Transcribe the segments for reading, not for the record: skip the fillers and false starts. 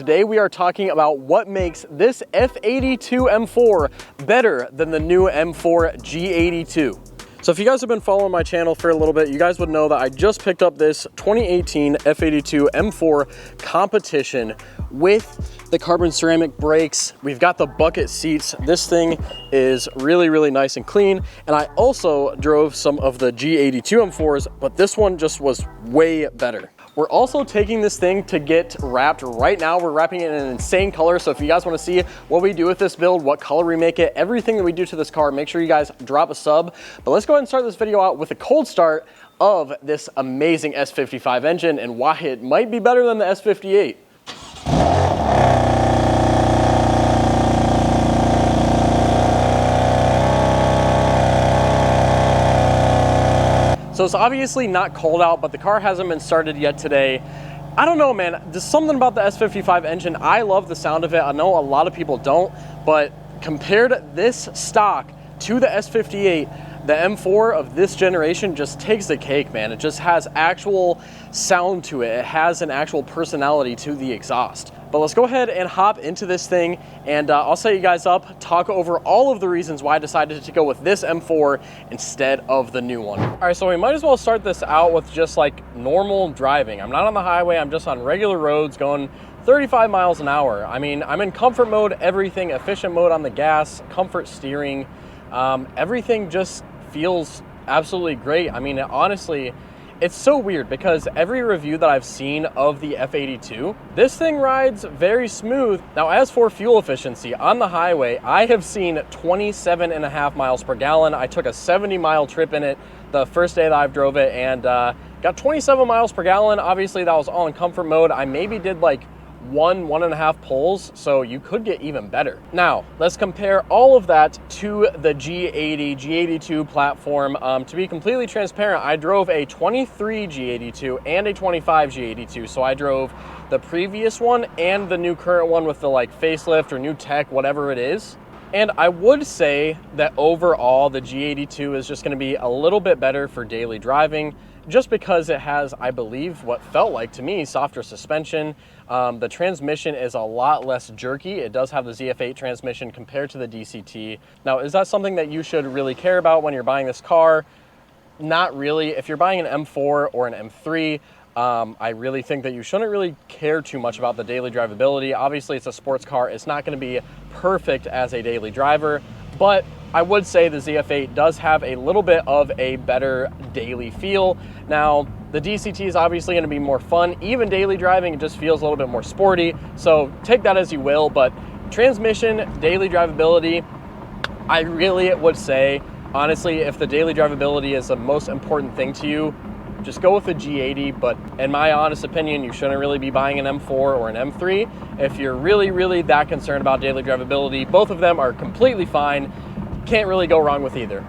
today we are talking about what makes this F82 M4 better than the new M4 G82. So if you guys have been following my channel for a little bit, you guys would know that I just picked up this 2018 F82 M4 competition with the carbon ceramic brakes. We've got the bucket seats. This thing is really nice and clean. And I also drove some of the G82 M4s, but this one just was way better. We're also taking this thing to get wrapped right now. We're wrapping it in an insane color. So if you guys want to see what we do with this build, what color we make it, everything that we do to this car, make sure you guys drop a sub. But let's go ahead and start this video out with a cold start of this amazing S55 engine and why it might be better than the S58. So it's obviously not cold out, but the car hasn't been started yet today. I don't know, man. There's something about the S55 engine. I love the sound of it. I know a lot of people don't, but compared this stock to the S58, the M4 of this generation just takes the cake, man. It just has actual sound to it. It has an actual personality to the exhaust. But let's go ahead and hop into this thing, and I'll set you guys up, talk over all of the reasons why I decided to go with this M4 instead of the new one. All right, so we might as well start this out with just like normal driving. I'm not on the highway, I'm just on regular roads going 35 miles an hour. I mean, I'm in comfort mode, everything, efficient mode on the gas, comfort steering. Everything just feels absolutely great. I mean, honestly, it's so weird because every review that I've seen of the F82, this thing rides very smooth. Now, as for fuel efficiency on the highway, I have seen 27.5 miles per gallon. I took a 70-mile trip in it the first day that I've drove it and got 27 miles per gallon. Obviously, that was all in comfort mode. I maybe did like 1.5 pulls, so you could get even better. Now, let's compare all of that to the G80, G82 platform. To be completely transparent, I drove a 23 G82 and a 25 G82, so I drove the previous one and the new current one with the like facelift or new tech, whatever it is. And I would say that overall, the G82 is just gonna be a little bit better for daily driving, just because it has, I believe, what felt like to me, softer suspension. The transmission is a lot less jerky. It does have the ZF8 transmission compared to the DCT. Now, is that something that you should really care about when you're buying this car? Not really. If you're buying an M4 or an M3, I really think that you shouldn't really care too much about the daily drivability. Obviously, it's a sports car. It's not going to be perfect as a daily driver, but I would say the ZF8 does have a little bit of a better daily feel. Now, the DCT is obviously going to be more fun. Even daily driving, it just feels a little bit more sporty. So take that as you will, but transmission, daily drivability, I really would say, honestly, if the daily drivability is the most important thing to you, just go with the G80, but in my honest opinion, you shouldn't really be buying an M4 or an M3. If you're really that concerned about daily drivability, both of them are completely fine. Can't really go wrong with either.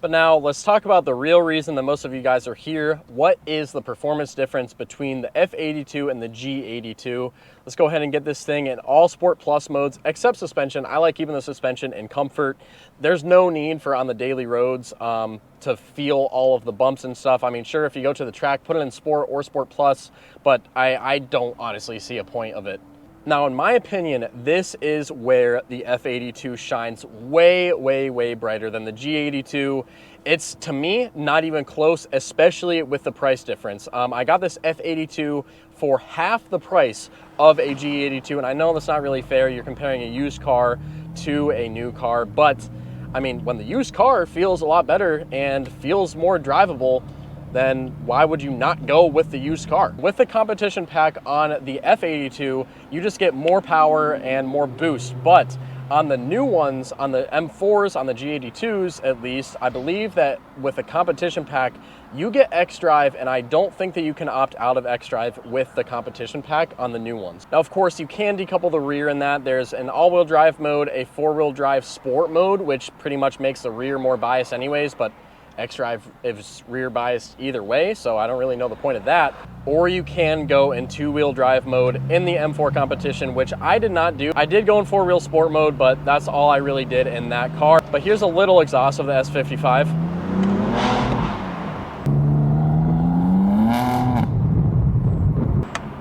But now let's talk about the real reason that most of you guys are here. What is the performance difference between the F82 and the G82? Let's go ahead and get this thing in all Sport Plus modes, except suspension. I like keeping the suspension in comfort. There's no need for on the daily roads to feel all of the bumps and stuff. I mean, sure, if you go to the track, put it in Sport or Sport Plus, but I don't honestly see a point of it. Now, in my opinion, this is where the F82 shines way brighter than the G82. It's, to me, not even close, especially with the price difference. I got this F82 for half the price of a G82, and I know that's not really fair. You're comparing a used car to a new car, but I mean, when the used car feels a lot better and feels more drivable, then why would you not go with the used car? With the competition pack on the F82, you just get more power and more boost. But on the new ones, on the M4s, on the G82s at least, I believe that with the competition pack, you get X-Drive, and I don't think that you can opt out of X-Drive with the competition pack on the new ones. Now, of course, you can decouple the rear in that. There's an all-wheel drive mode, a four-wheel drive sport mode, which pretty much makes the rear more biased anyways, but X-Drive is rear biased either way, so I don't really know the point of that. Or you can go in two-wheel drive mode in the M4 competition, which I did not do. I did go in four-wheel sport mode, but that's all I really did in that car. But here's a little exhaust of the S55.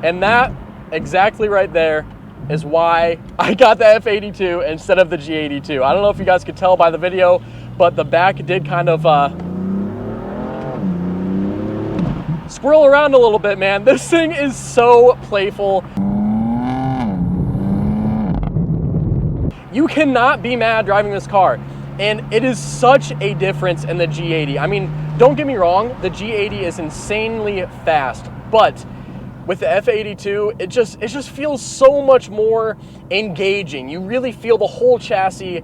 And that, exactly right there, is why I got the F82 instead of the G82. I don't know if you guys could tell by the video, but the back did kind of squirrel around a little bit, man. This thing is so playful. You cannot be mad driving this car. And it is such a difference in the G80. I mean, don't get me wrong, the G80 is insanely fast, but with the F82, it just feels so much more engaging. You really feel the whole chassis.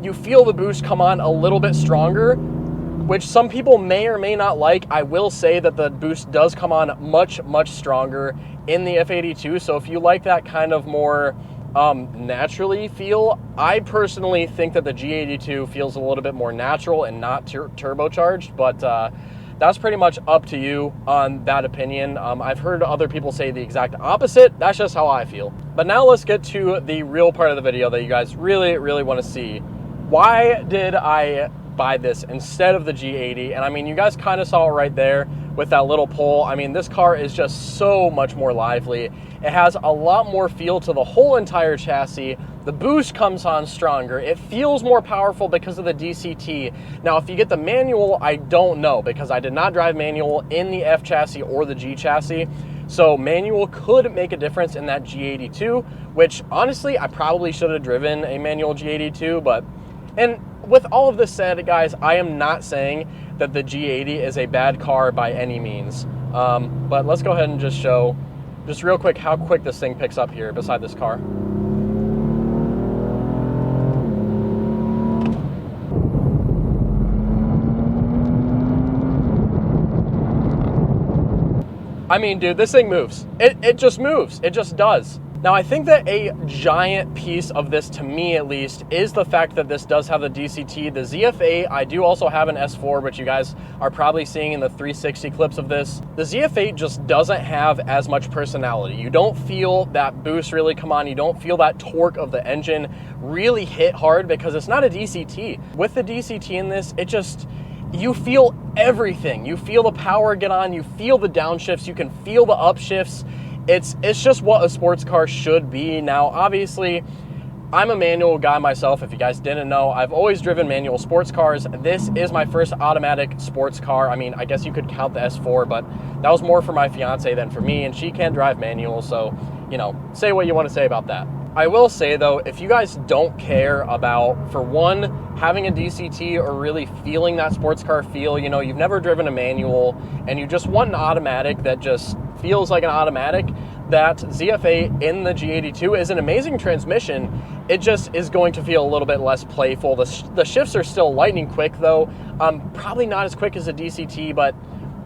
You feel the boost come on a little bit stronger, which some people may or may not like. I will say that the boost does come on much, much stronger in the F82. So if you like that kind of more naturally feel, I personally think that the G82 feels a little bit more natural and not turbocharged, but that's pretty much up to you on that opinion. I've heard other people say the exact opposite. That's just how I feel. But now let's get to the real part of the video that you guys really, really want to see. Why did I buy this instead of the G80? And I mean, you guys kind of saw it right there with that little pull. I mean, this car is just so much more lively. It has a lot more feel to the whole entire chassis. The boost comes on stronger. It feels more powerful because of the DCT. Now, if you get the manual, I don't know, because I did not drive manual in the F chassis or the G chassis. So manual could make a difference in that G82, which honestly, I probably should have driven a manual G82, but, and with all of this said, guys, I am not saying that the G80 is a bad car by any means. But let's go ahead and just show, just real quick, how quick this thing picks up here beside this car. I mean, dude, this thing moves. It just moves. It just does. Now, I think that a giant piece of this, to me at least, is the fact that this does have the DCT. The ZF8, I do also have an S4, which you guys are probably seeing in the 360 clips of this. The ZF8 just doesn't have as much personality. You don't feel that boost really come on. You don't feel that torque of the engine really hit hard because it's not a DCT. With the DCT in this, it just, you feel everything. You feel the power get on, you feel the downshifts, you can feel the upshifts. It's just what a sports car should be. Now, obviously, I'm a manual guy myself. If you guys didn't know, I've always driven manual sports cars. This is my first automatic sports car. I mean, I guess you could count the S4, but that was more for my fiance than for me, and she can't drive manual, so, you know, say what you want to say about that. I will say, though, if you guys don't care about, for one, having a DCT or really feeling that sports car feel, you know, you've never driven a manual and you just want an automatic that just feels like an automatic, that ZF8 in the G82 is an amazing transmission. It just is going to feel a little bit less playful. The shifts are still lightning quick, though. Probably not as quick as a DCT, but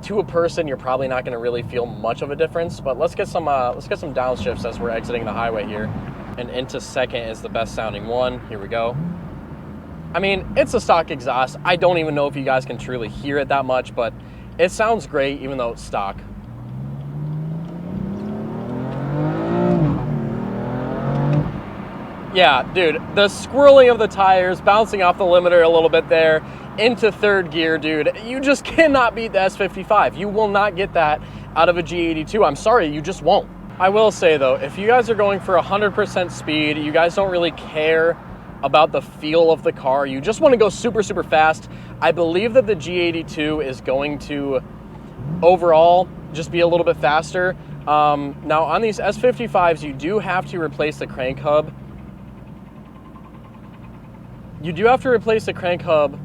to a person, you're probably not going to really feel much of a difference. But let's get some downshifts as we're exiting the highway here. And into second is the best sounding one. Here we go. I mean, it's a stock exhaust. I don't even know if you guys can truly hear it that much, but it sounds great even though it's stock. Yeah, dude, the squirreling of the tires, bouncing off the limiter a little bit there, into third gear, dude. You just cannot beat the S55. You will not get that out of a G82. I'm sorry, you just won't. I will say, though, if you guys are going for 100% speed, you guys don't really care about the feel of the car, you just want to go super, super fast, I believe that the G82 is going to, overall, just be a little bit faster. Now, on these S55s, you do have to replace the crank hub. You do have to replace the crank hub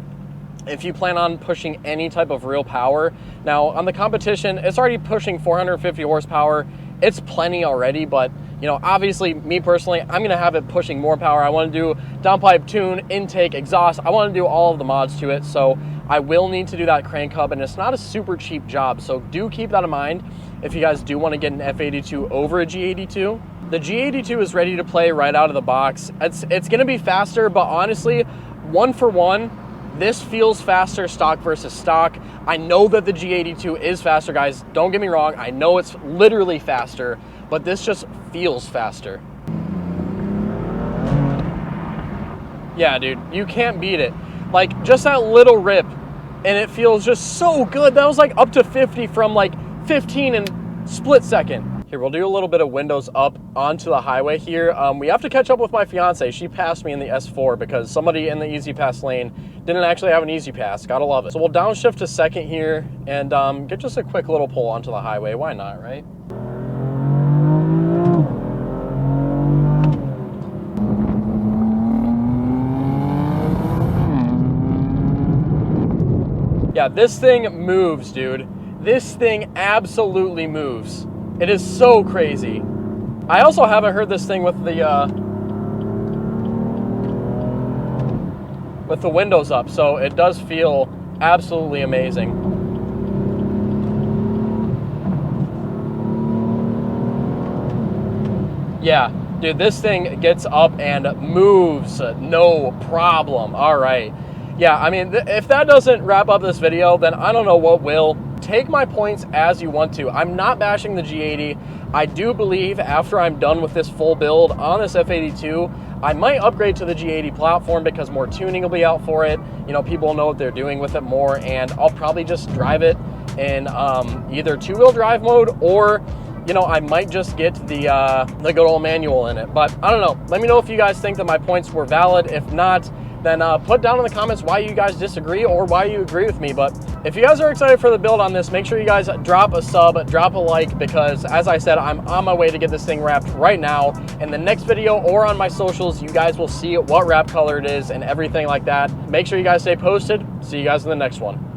if you plan on pushing any type of real power. Now, on the competition, it's already pushing 450 horsepower. It's plenty already, but, you know, obviously, me personally, I'm going to have it pushing more power. I want to do downpipe, tune, intake, exhaust. I want to do all of the mods to it, so I will need to do that crank hub, and it's not a super cheap job, so do keep that in mind if you guys do want to get an F82 over a G82. The G82 is ready to play right out of the box. It's going to be faster, but honestly, one for one, this feels faster stock versus stock. I know that the G82 is faster, guys. Don't get me wrong. I know it's literally faster, but this just feels faster. Yeah, dude, you can't beat it. Like, just that little rip, and it feels just so good. That was like up to 50 from like 15 in split second. Here, we'll do a little bit of windows up onto the highway here. We have to catch up with my fiance. She passed me in the S4 because somebody in the easy pass lane didn't actually have an easy pass. Gotta love it. So we'll downshift to second here and get just a quick little pull onto the highway. Why not, right? Yeah, this thing moves, dude. This thing absolutely moves. It is so crazy. I also haven't heard this thing with the windows up, so it does feel absolutely amazing. Yeah, dude, this thing gets up and moves, no problem. All right. Yeah, I mean, if that doesn't wrap up this video, then I don't know what will. Take my points as you want to. I'm not bashing the G80. I do believe after I'm done with this full build on this F82, I might upgrade to the G80 platform because more tuning will be out for it. You know, people know what they're doing with it more, and I'll probably just drive it in either two-wheel drive mode or, you know, I might just get the good old manual in it. But I don't know. Let me know if you guys think that my points were valid. If not, then put down in the comments why you guys disagree or why you agree with me. But if you guys are excited for the build on this, make sure you guys drop a sub, drop a like, because as I said, I'm on my way to get this thing wrapped right now. In the next video or on my socials, you guys will see what wrap color it is and everything like that. Make sure you guys stay posted. See you guys in the next one.